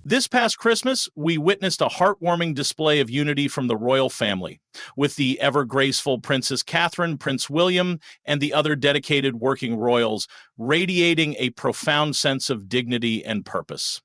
This past Christmas, we witnessed a heartwarming display of unity from the royal family, with the ever-graceful Princess Catherine, Prince William, and the other dedicated working royals radiating a profound sense of dignity and purpose.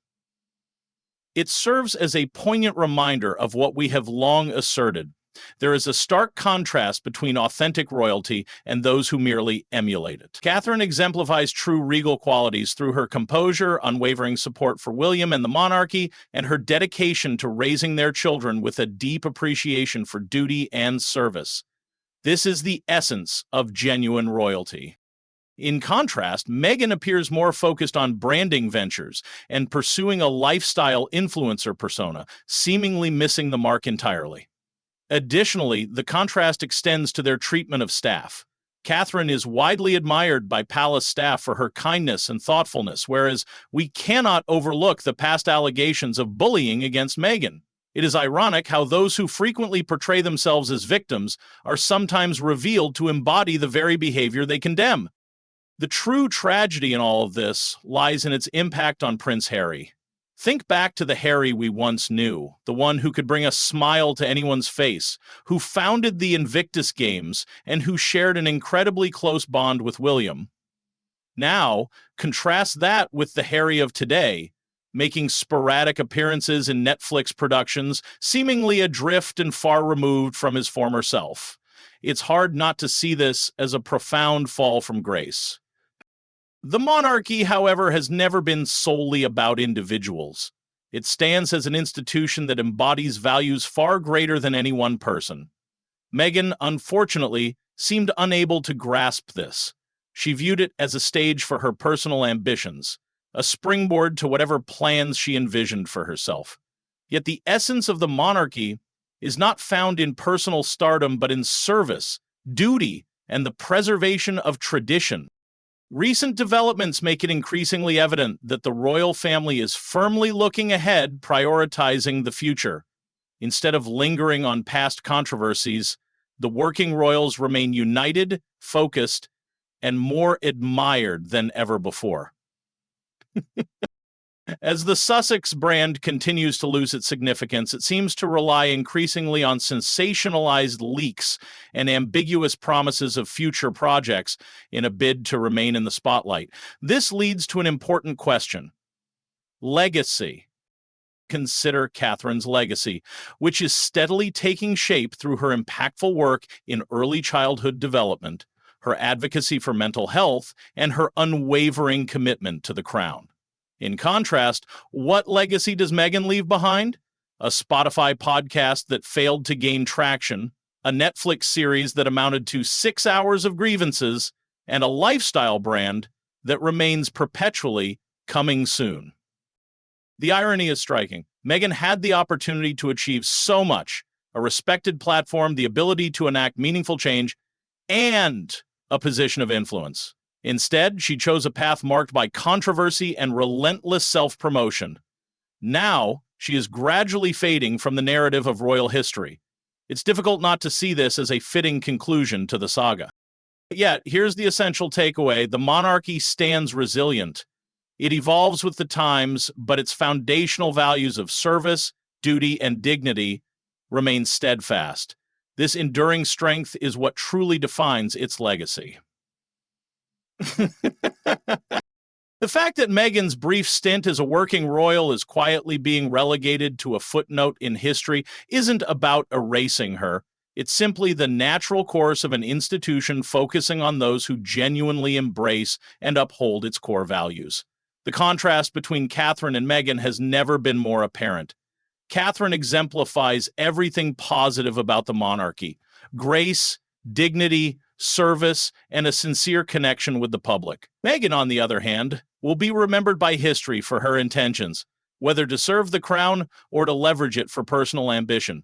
It serves as a poignant reminder of what we have long asserted. There is a stark contrast between authentic royalty and those who merely emulate it. Catherine exemplifies true regal qualities through her composure, unwavering support for William and the monarchy, and her dedication to raising their children with a deep appreciation for duty and service. This is the essence of genuine royalty. In contrast, Meghan appears more focused on branding ventures and pursuing a lifestyle influencer persona, seemingly missing the mark entirely. Additionally, the contrast extends to their treatment of staff. Catherine is widely admired by palace staff for her kindness and thoughtfulness, whereas we cannot overlook the past allegations of bullying against Meghan. It is ironic how those who frequently portray themselves as victims are sometimes revealed to embody the very behavior they condemn. The true tragedy in all of this lies in its impact on Prince Harry. Think back to the Harry we once knew, the one who could bring a smile to anyone's face, who founded the Invictus Games, and who shared an incredibly close bond with William. Now, contrast that with the Harry of today, making sporadic appearances in Netflix productions, seemingly adrift and far removed from his former self. It's hard not to see this as a profound fall from grace. The monarchy, however, has never been solely about individuals. It stands as an institution that embodies values far greater than any one person. Meghan, unfortunately, seemed unable to grasp this. She viewed it as a stage for her personal ambitions, a springboard to whatever plans she envisioned for herself. Yet the essence of the monarchy is not found in personal stardom, but in service, duty, and the preservation of tradition. Recent developments make it increasingly evident that the royal family is firmly looking ahead, prioritizing the future. Instead of lingering on past controversies, the working royals remain united, focused, and more admired than ever before. As the Sussex brand continues to lose its significance, it seems to rely increasingly on sensationalized leaks and ambiguous promises of future projects in a bid to remain in the spotlight. This leads to an important question. Legacy. Consider Catherine's legacy, which is steadily taking shape through her impactful work in early childhood development, her advocacy for mental health, and her unwavering commitment to the crown. In contrast, what legacy does Meghan leave behind? A Spotify podcast that failed to gain traction, a Netflix series that amounted to 6 hours of grievances, and a lifestyle brand that remains perpetually coming soon. The irony is striking. Meghan had the opportunity to achieve so much, a respected platform, the ability to enact meaningful change, and a position of influence. Instead, she chose a path marked by controversy and relentless self-promotion. Now, she is gradually fading from the narrative of royal history. It's difficult not to see this as a fitting conclusion to the saga. Yet, here's the essential takeaway. The monarchy stands resilient. It evolves with the times, but its foundational values of service, duty, and dignity remain steadfast. This enduring strength is what truly defines its legacy. The fact that Meghan's brief stint as a working royal is quietly being relegated to a footnote in history isn't about erasing her. It's simply the natural course of an institution focusing on those who genuinely embrace and uphold its core values. The contrast between Catherine and Meghan has never been more apparent. Catherine exemplifies everything positive about the monarchy: grace, dignity, service, and a sincere connection with the public. Meghan, on the other hand, will be remembered by history for her intentions, whether to serve the crown or to leverage it for personal ambition.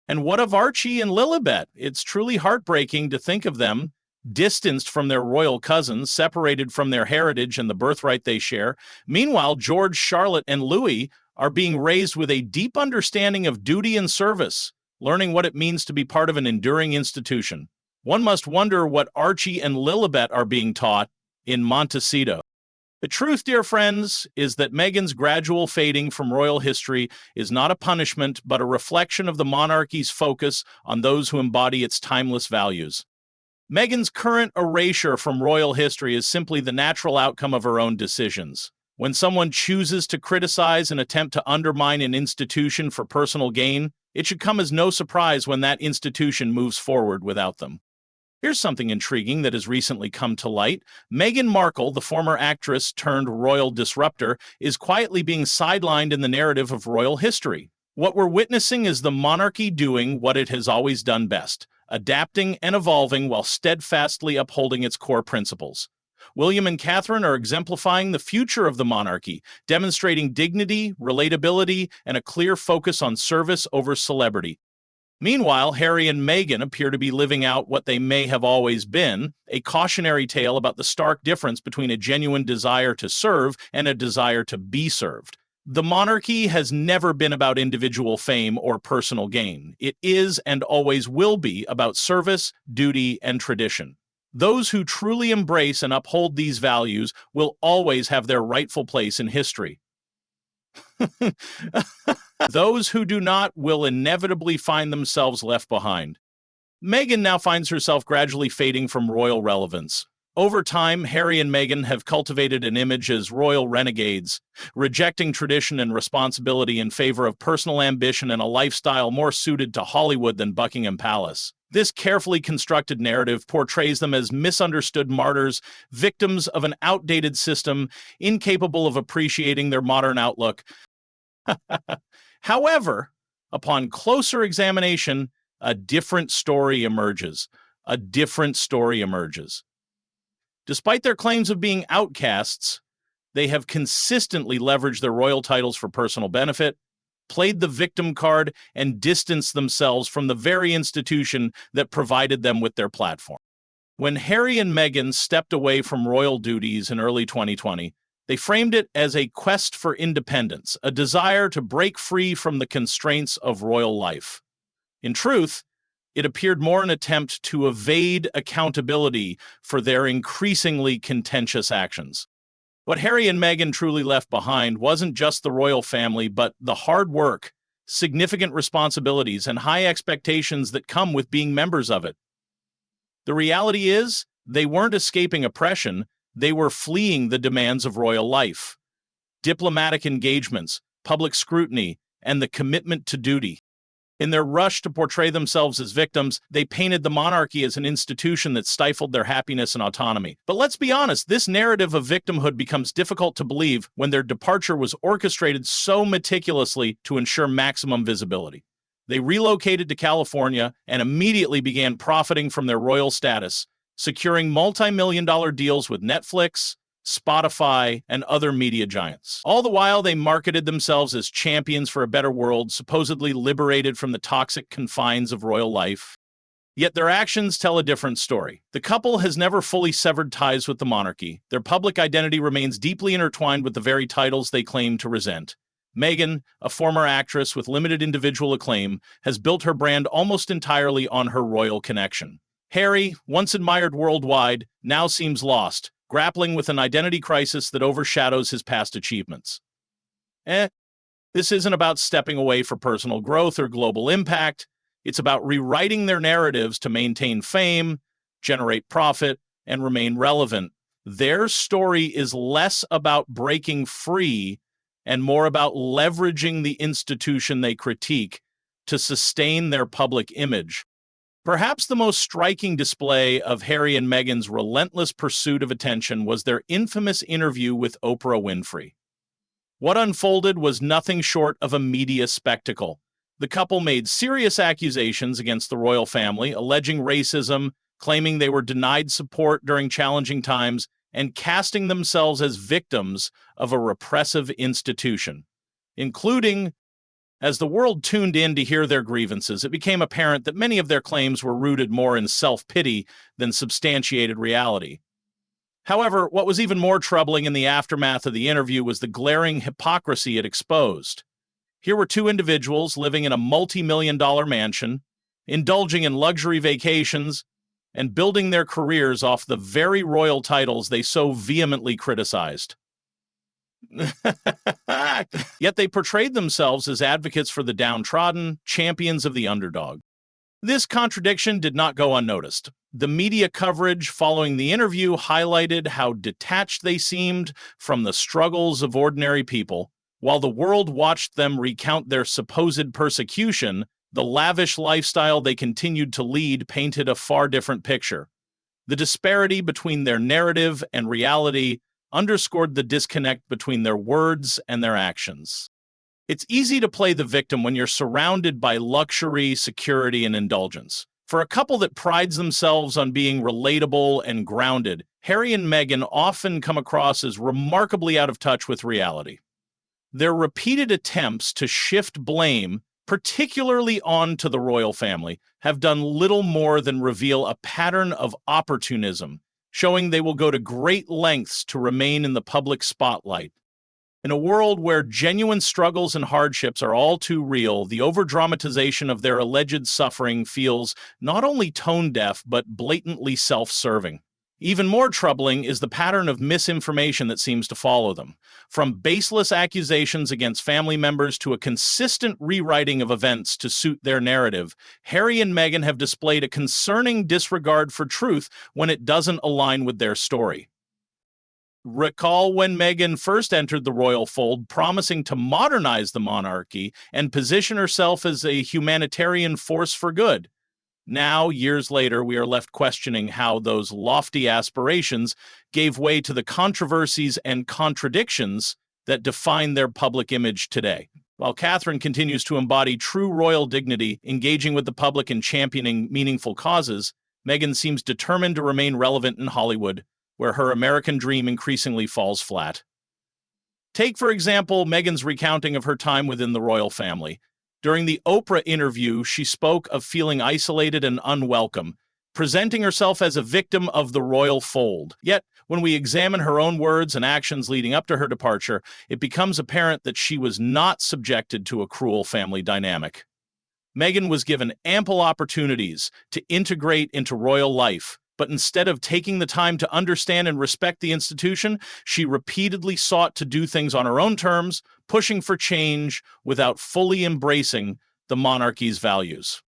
And what of Archie and Lilibet? It's truly heartbreaking to think of them distanced from their royal cousins, separated from their heritage and the birthright they share. Meanwhile, George, Charlotte, and Louis are being raised with a deep understanding of duty and service, learning what it means to be part of an enduring institution. One must wonder what Archie and Lilibet are being taught in Montecito. The truth, dear friends, is that Meghan's gradual fading from royal history is not a punishment, but a reflection of the monarchy's focus on those who embody its timeless values. Meghan's current erasure from royal history is simply the natural outcome of her own decisions. When someone chooses to criticize and attempt to undermine an institution for personal gain, it should come as no surprise when that institution moves forward without them. Here's something intriguing that has recently come to light. Meghan Markle, the former actress turned royal disruptor, is quietly being sidelined in the narrative of royal history. What we're witnessing is the monarchy doing what it has always done best, adapting and evolving while steadfastly upholding its core principles. William and Catherine are exemplifying the future of the monarchy, demonstrating dignity, relatability, and a clear focus on service over celebrity. Meanwhile, Harry and Meghan appear to be living out what they may have always been, a cautionary tale about the stark difference between a genuine desire to serve and a desire to be served. The monarchy has never been about individual fame or personal gain. It is and always will be about service, duty, and tradition. Those who truly embrace and uphold these values will always have their rightful place in history. Those who do not will inevitably find themselves left behind. Meghan now finds herself gradually fading from royal relevance. Over time, Harry and Meghan have cultivated an image as royal renegades, rejecting tradition and responsibility in favor of personal ambition and a lifestyle more suited to Hollywood than Buckingham Palace. This carefully constructed narrative portrays them as misunderstood martyrs, victims of an outdated system, incapable of appreciating their modern outlook. However, upon closer examination, a different story emerges. A different story emerges. Despite their claims of being outcasts, they have consistently leveraged their royal titles for personal benefit, played the victim card, and distanced themselves from the very institution that provided them with their platform. When Harry and Meghan stepped away from royal duties in early 2020, they framed it as a quest for independence, a desire to break free from the constraints of royal life. In truth, it appeared more an attempt to evade accountability for their increasingly contentious actions. What Harry and Meghan truly left behind wasn't just the royal family, but the hard work, significant responsibilities, and high expectations that come with being members of it. The reality is, they weren't escaping oppression, they were fleeing the demands of royal life. Diplomatic engagements, public scrutiny, and the commitment to duty. In their rush to portray themselves as victims, they painted the monarchy as an institution that stifled their happiness and autonomy. But let's be honest, this narrative of victimhood becomes difficult to believe when their departure was orchestrated so meticulously to ensure maximum visibility. They relocated to California and immediately began profiting from their royal status, securing multi-million-dollar deals with Netflix, Spotify, and other media giants. All the while, they marketed themselves as champions for a better world, supposedly liberated from the toxic confines of royal life. Yet their actions tell a different story. The couple has never fully severed ties with the monarchy. Their public identity remains deeply intertwined with the very titles they claim to resent. Meghan, a former actress with limited individual acclaim, has built her brand almost entirely on her royal connection. Harry, once admired worldwide, now seems lost, grappling with an identity crisis that overshadows his past achievements. This isn't about stepping away for personal growth or global impact. It's about rewriting their narratives to maintain fame, generate profit, and remain relevant. Their story is less about breaking free and more about leveraging the institution they critique to sustain their public image. Perhaps the most striking display of Harry and Meghan's relentless pursuit of attention was their infamous interview with Oprah Winfrey. What unfolded was nothing short of a media spectacle. The couple made serious accusations against the royal family, alleging racism, claiming they were denied support during challenging times, and casting themselves as victims of a repressive institution, including. As the world tuned in to hear their grievances, it became apparent that many of their claims were rooted more in self-pity than substantiated reality. However, what was even more troubling in the aftermath of the interview was the glaring hypocrisy it exposed. Here were two individuals living in a multi-million-dollar mansion, indulging in luxury vacations, and building their careers off the very royal titles they so vehemently criticized. Yet they portrayed themselves as advocates for the downtrodden, champions of the underdog. This contradiction did not go unnoticed. The media coverage following the interview highlighted how detached they seemed from the struggles of ordinary people. While the world watched them recount their supposed persecution, the lavish lifestyle they continued to lead painted a far different picture. The disparity between their narrative and reality underscored the disconnect between their words and their actions. It's easy to play the victim when you're surrounded by luxury, security, and indulgence. For a couple that prides themselves on being relatable and grounded, Harry and Meghan often come across as remarkably out of touch with reality. Their repeated attempts to shift blame, particularly onto the royal family, have done little more than reveal a pattern of opportunism, showing they will go to great lengths to remain in the public spotlight. In a world where genuine struggles and hardships are all too real, the overdramatization of their alleged suffering feels not only tone-deaf but blatantly self-serving. Even more troubling is the pattern of misinformation that seems to follow them. From baseless accusations against family members to a consistent rewriting of events to suit their narrative, Harry and Meghan have displayed a concerning disregard for truth when it doesn't align with their story. Recall when Meghan first entered the royal fold, promising to modernize the monarchy and position herself as a humanitarian force for good. Now, years later, we are left questioning how those lofty aspirations gave way to the controversies and contradictions that define their public image today. While Catherine continues to embody true royal dignity, engaging with the public and championing meaningful causes, Meghan seems determined to remain relevant in Hollywood, where her American dream increasingly falls flat. Take, for example, Meghan's recounting of her time within the royal family. During the Oprah interview, she spoke of feeling isolated and unwelcome, presenting herself as a victim of the royal fold. Yet, when we examine her own words and actions leading up to her departure, it becomes apparent that she was not subjected to a cruel family dynamic. Meghan was given ample opportunities to integrate into royal life, but instead of taking the time to understand and respect the institution, she repeatedly sought to do things on her own terms, pushing for change without fully embracing the monarchy's values.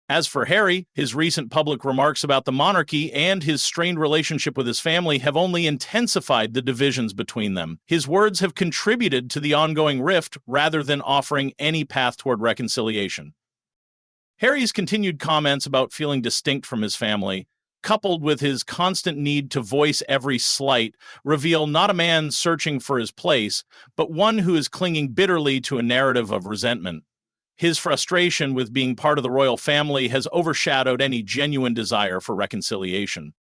As for Harry, his recent public remarks about the monarchy and his strained relationship with his family have only intensified the divisions between them. His words have contributed to the ongoing rift rather than offering any path toward reconciliation. Harry's continued comments about feeling distinct from his family, coupled with his constant need to voice every slight, reveal not a man searching for his place, but one who is clinging bitterly to a narrative of resentment. His frustration with being part of the royal family has overshadowed any genuine desire for reconciliation.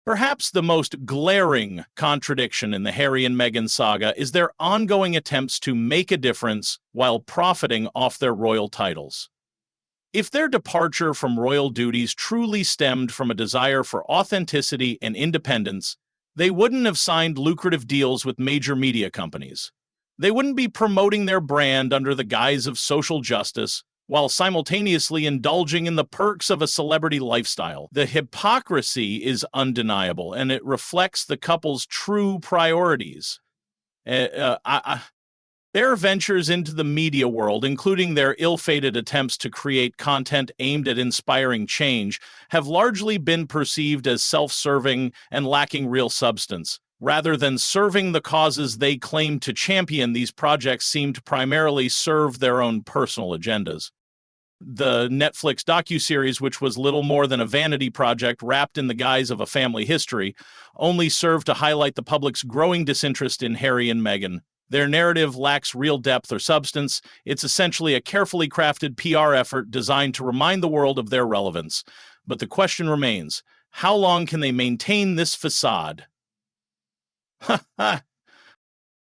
Perhaps the most glaring contradiction in the Harry and Meghan saga is their ongoing attempts to make a difference while profiting off their royal titles. If their departure from royal duties truly stemmed from a desire for authenticity and independence, they wouldn't have signed lucrative deals with major media companies. They wouldn't be promoting their brand under the guise of social justice, while simultaneously indulging in the perks of a celebrity lifestyle. The hypocrisy is undeniable, and it reflects the couple's true priorities. Their ventures into the media world, including their ill-fated attempts to create content aimed at inspiring change, have largely been perceived as self-serving and lacking real substance. Rather than serving the causes they claim to champion, these projects seem to primarily serve their own personal agendas. The Netflix docuseries, which was little more than a vanity project wrapped in the guise of a family history, only served to highlight the public's growing disinterest in Harry and Meghan. Their narrative lacks real depth or substance. It's essentially a carefully crafted PR effort designed to remind the world of their relevance. But the question remains, how long can they maintain this facade?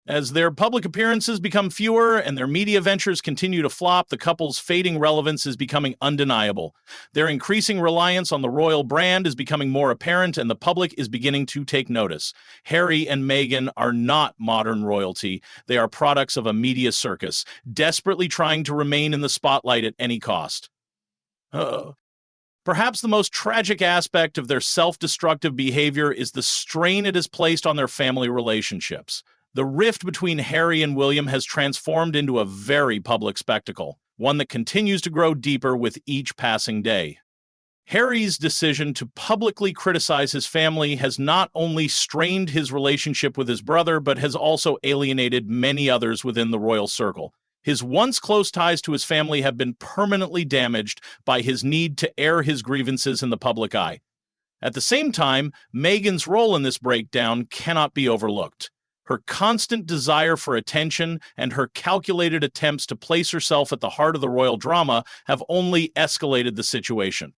As their public appearances become fewer and their media ventures continue to flop, the couple's fading relevance is becoming undeniable. Their increasing reliance on the royal brand is becoming more apparent, and the public is beginning to take notice. Harry and Meghan are not modern royalty. They are products of a media circus, desperately trying to remain in the spotlight at any cost. Perhaps the most tragic aspect of their self-destructive behavior is the strain it has placed on their family relationships. The rift between Harry and William has transformed into a very public spectacle, one that continues to grow deeper with each passing day. Harry's decision to publicly criticize his family has not only strained his relationship with his brother, but has also alienated many others within the royal circle. His once close ties to his family have been permanently damaged by his need to air his grievances in the public eye. At the same time, Meghan's role in this breakdown cannot be overlooked. Her constant desire for attention and her calculated attempts to place herself at the heart of the royal drama have only escalated the situation.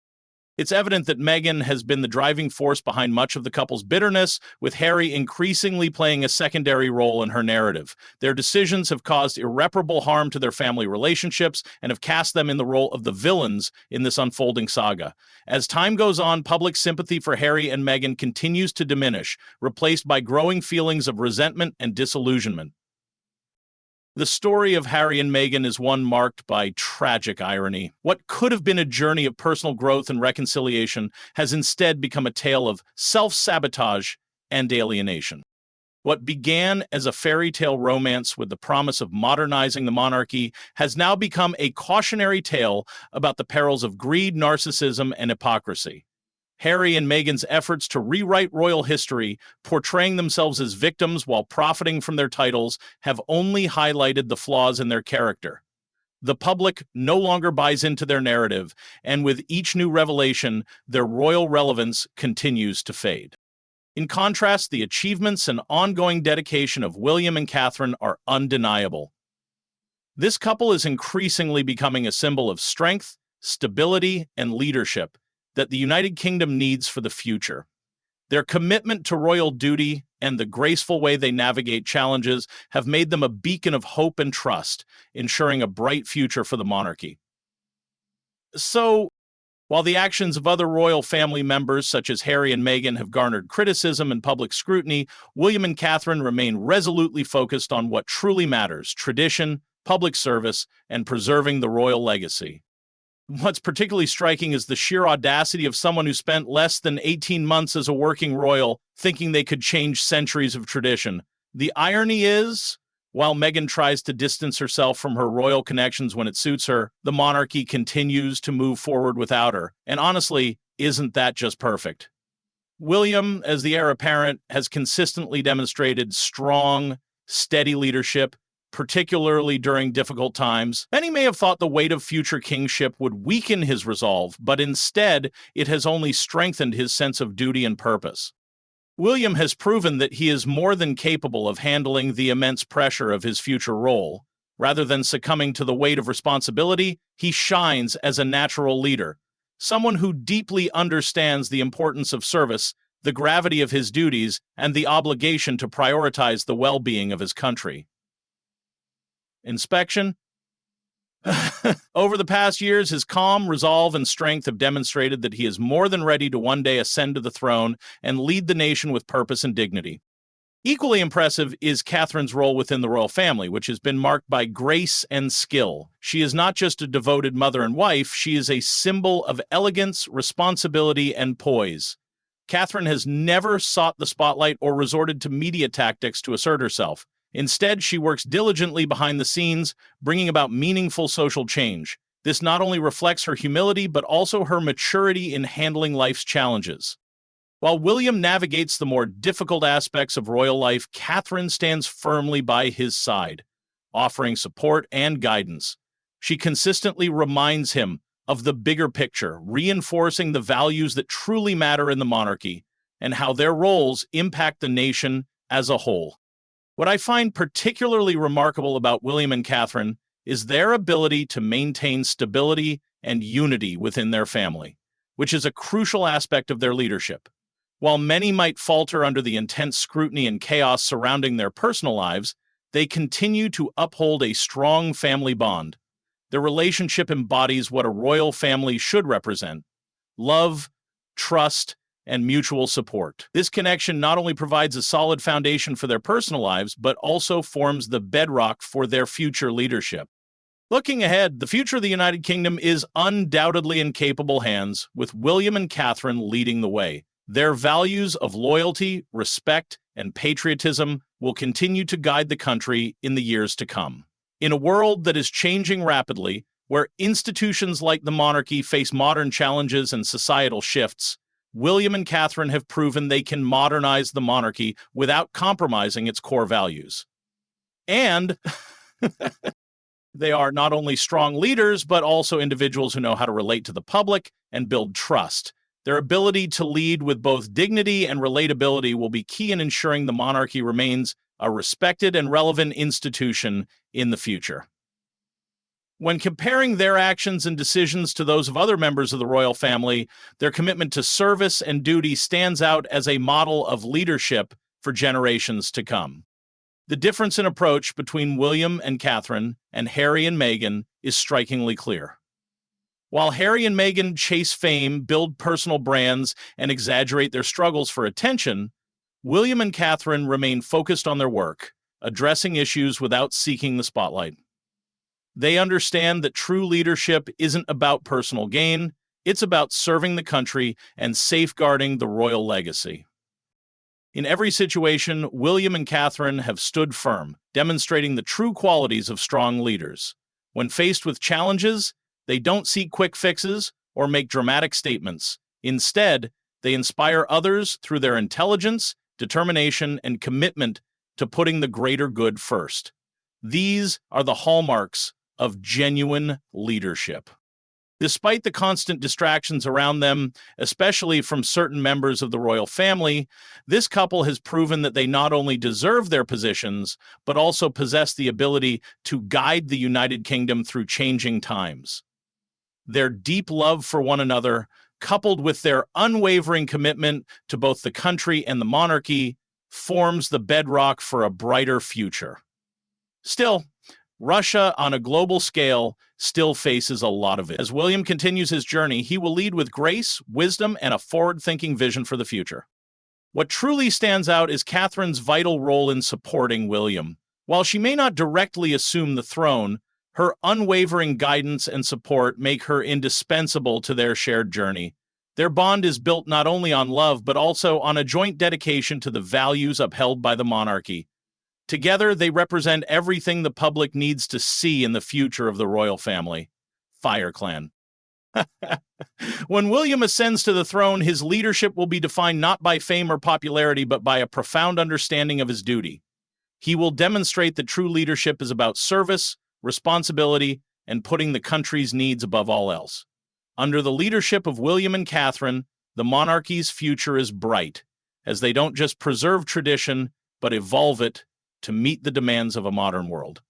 It's evident that Meghan has been the driving force behind much of the couple's bitterness, with Harry increasingly playing a secondary role in her narrative. Their decisions have caused irreparable harm to their family relationships and have cast them in the role of the villains in this unfolding saga. As time goes on, public sympathy for Harry and Meghan continues to diminish, replaced by growing feelings of resentment and disillusionment. The story of Harry and Meghan is one marked by tragic irony. What could have been a journey of personal growth and reconciliation has instead become a tale of self-sabotage and alienation. What began as a fairy tale romance with the promise of modernizing the monarchy has now become a cautionary tale about the perils of greed, narcissism, and hypocrisy. Harry and Meghan's efforts to rewrite royal history, portraying themselves as victims while profiting from their titles, have only highlighted the flaws in their character. The public no longer buys into their narrative, and with each new revelation, their royal relevance continues to fade. In contrast, the achievements and ongoing dedication of William and Catherine are undeniable. This couple is increasingly becoming a symbol of strength, stability, and leadership that the United Kingdom needs for the future. Their commitment to royal duty and the graceful way they navigate challenges have made them a beacon of hope and trust, ensuring a bright future for the monarchy. So, while the actions of other royal family members, such as Harry and Meghan, have garnered criticism and public scrutiny, William and Catherine remain resolutely focused on what truly matters: tradition, public service, and preserving the royal legacy. What's particularly striking is the sheer audacity of someone who spent less than 18 months as a working royal, thinking they could change centuries of tradition. The irony is, while Meghan tries to distance herself from her royal connections when it suits her, the monarchy continues to move forward without her. And honestly, isn't that just perfect? William, as the heir apparent, has consistently demonstrated strong, steady leadership, particularly during difficult times. Many may have thought the weight of future kingship would weaken his resolve, but instead, it has only strengthened his sense of duty and purpose. William has proven that he is more than capable of handling the immense pressure of his future role. Rather than succumbing to the weight of responsibility, he shines as a natural leader, someone who deeply understands the importance of service, the gravity of his duties, and the obligation to prioritize the well-being of his country. Inspection. Over the past years, his calm, resolve, and strength have demonstrated that he is more than ready to one day ascend to the throne and lead the nation with purpose and dignity. Equally impressive is Catherine's role within the royal family, which has been marked by grace and skill. She is not just a devoted mother and wife, she is a symbol of elegance, responsibility, and poise. Catherine has never sought the spotlight or resorted to media tactics to assert herself. Instead, she works diligently behind the scenes, bringing about meaningful social change. This not only reflects her humility, but also her maturity in handling life's challenges. While William navigates the more difficult aspects of royal life, Catherine stands firmly by his side, offering support and guidance. She consistently reminds him of the bigger picture, reinforcing the values that truly matter in the monarchy and how their roles impact the nation as a whole. What I find particularly remarkable about William and Catherine is their ability to maintain stability and unity within their family, which is a crucial aspect of their leadership. While many might falter under the intense scrutiny and chaos surrounding their personal lives, they continue to uphold a strong family bond. Their relationship embodies what a royal family should represent: love, trust, and mutual support. This connection not only provides a solid foundation for their personal lives, but also forms the bedrock for their future leadership. Looking ahead, the future of the United Kingdom is undoubtedly in capable hands, with William and Catherine leading the way. Their values of loyalty, respect, and patriotism will continue to guide the country in the years to come. In a world that is changing rapidly, where institutions like the monarchy face modern challenges and societal shifts, William and Catherine have proven they can modernize the monarchy without compromising its core values. And they are not only strong leaders, but also individuals who know how to relate to the public and build trust. Their ability to lead with both dignity and relatability will be key in ensuring the monarchy remains a respected and relevant institution in the future. When comparing their actions and decisions to those of other members of the royal family, their commitment to service and duty stands out as a model of leadership for generations to come. The difference in approach between William and Catherine and Harry and Meghan is strikingly clear. While Harry and Meghan chase fame, build personal brands, and exaggerate their struggles for attention, William and Catherine remain focused on their work, addressing issues without seeking the spotlight. They understand that true leadership isn't about personal gain, it's about serving the country and safeguarding the royal legacy. In every situation, William and Catherine have stood firm, demonstrating the true qualities of strong leaders. When faced with challenges, they don't seek quick fixes or make dramatic statements. Instead, they inspire others through their intelligence, determination, and commitment to putting the greater good first. These are the hallmarks of genuine leadership. Despite the constant distractions around them, especially from certain members of the royal family, this couple has proven that they not only deserve their positions, but also possess the ability to guide the United Kingdom through changing times. Their deep love for one another, coupled with their unwavering commitment to both the country and the monarchy, forms the bedrock for a brighter future. Still, Russia, on a global scale, still faces a lot of it. As William continues his journey, he will lead with grace, wisdom, and a forward-thinking vision for the future. What truly stands out is Catherine's vital role in supporting William. While she may not directly assume the throne, her unwavering guidance and support make her indispensable to their shared journey. Their bond is built not only on love, but also on a joint dedication to the values upheld by the monarchy. Together, they represent everything the public needs to see in the future of the royal family. Fire Clan. When William ascends to the throne, his leadership will be defined not by fame or popularity, but by a profound understanding of his duty. He will demonstrate that true leadership is about service, responsibility, and putting the country's needs above all else. Under the leadership of William and Catherine, the monarchy's future is bright, as they don't just preserve tradition, but evolve it to meet the demands of a modern world.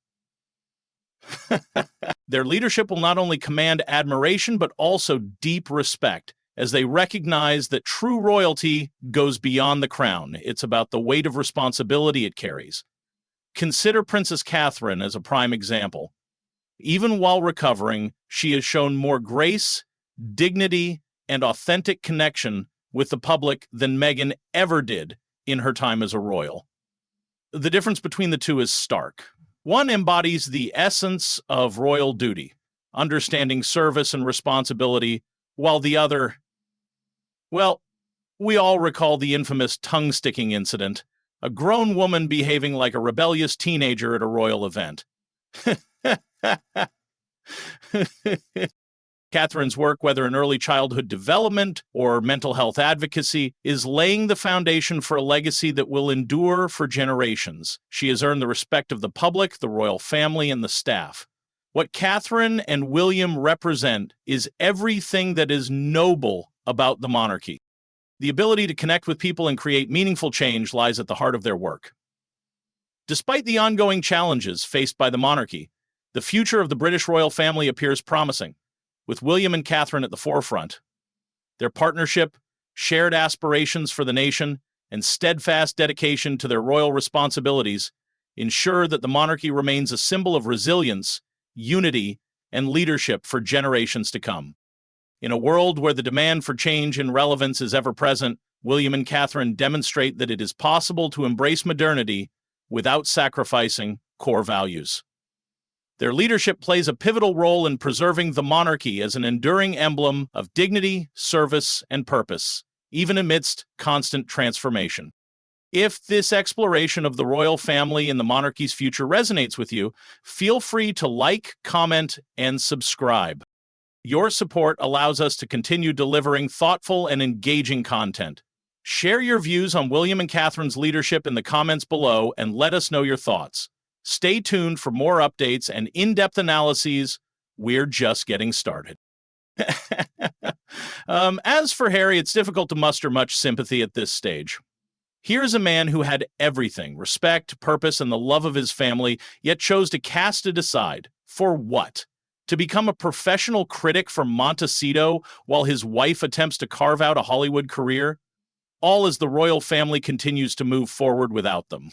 Their leadership will not only command admiration, but also deep respect, as they recognize that true royalty goes beyond the crown. It's about the weight of responsibility it carries. Consider Princess Catherine as a prime example. Even while recovering, she has shown more grace, dignity, and authentic connection with the public than Meghan ever did in her time as a royal. The difference between the two is stark. One embodies the essence of royal duty, understanding service and responsibility, while the other, well, we all recall the infamous tongue-sticking incident, a grown woman behaving like a rebellious teenager at a royal event. Catherine's work, whether in early childhood development or mental health advocacy, is laying the foundation for a legacy that will endure for generations. She has earned the respect of the public, the royal family, and the staff. What Catherine and William represent is everything that is noble about the monarchy. The ability to connect with people and create meaningful change lies at the heart of their work. Despite the ongoing challenges faced by the monarchy, the future of the British royal family appears promising. With William and Catherine at the forefront, their partnership, shared aspirations for the nation, and steadfast dedication to their royal responsibilities ensure that the monarchy remains a symbol of resilience, unity, and leadership for generations to come. In a world where the demand for change and relevance is ever present, William and Catherine demonstrate that it is possible to embrace modernity without sacrificing core values. Their leadership plays a pivotal role in preserving the monarchy as an enduring emblem of dignity, service, and purpose, even amidst constant transformation. If this exploration of the royal family and the monarchy's future resonates with you, feel free to like, comment, and subscribe. Your support allows us to continue delivering thoughtful and engaging content. Share your views on William and Catherine's leadership in the comments below and let us know your thoughts. Stay tuned for more updates and in-depth analyses. We're just getting started. As for Harry, it's difficult to muster much sympathy at this stage. Here's a man who had everything, respect, purpose, and the love of his family, yet chose to cast it aside. For what? To become a professional critic for Montecito while his wife attempts to carve out a Hollywood career? All as the royal family continues to move forward without them.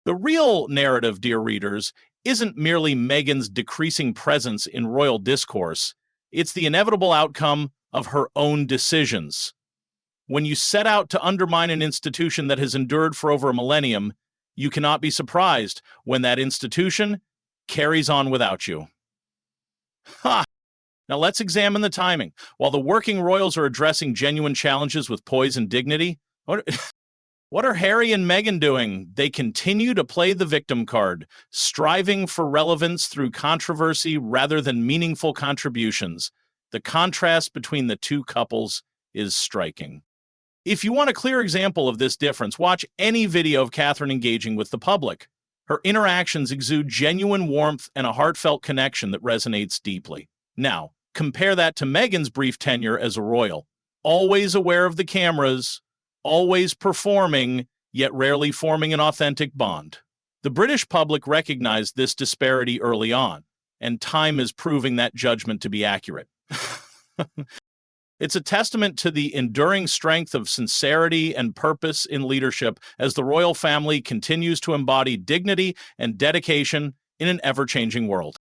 The real narrative, dear readers, isn't merely Meghan's decreasing presence in royal discourse. It's the inevitable outcome of her own decisions. When you set out to undermine an institution that has endured for over a millennium, you cannot be surprised when that institution carries on without you. Ha! Now let's examine the timing. While the working royals are addressing genuine challenges with poise and dignity, what are Harry and Meghan doing? They continue to play the victim card, striving for relevance through controversy rather than meaningful contributions. The contrast between the two couples is striking. If you want a clear example of this difference, watch any video of Catherine engaging with the public. Her interactions exude genuine warmth and a heartfelt connection that resonates deeply. Now, compare that to Meghan's brief tenure as a royal. Always aware of the cameras, always performing, yet rarely forming an authentic bond. The British public recognized this disparity early on, and time is proving that judgment to be accurate. It's a testament to the enduring strength of sincerity and purpose in leadership as the royal family continues to embody dignity and dedication in an ever-changing world.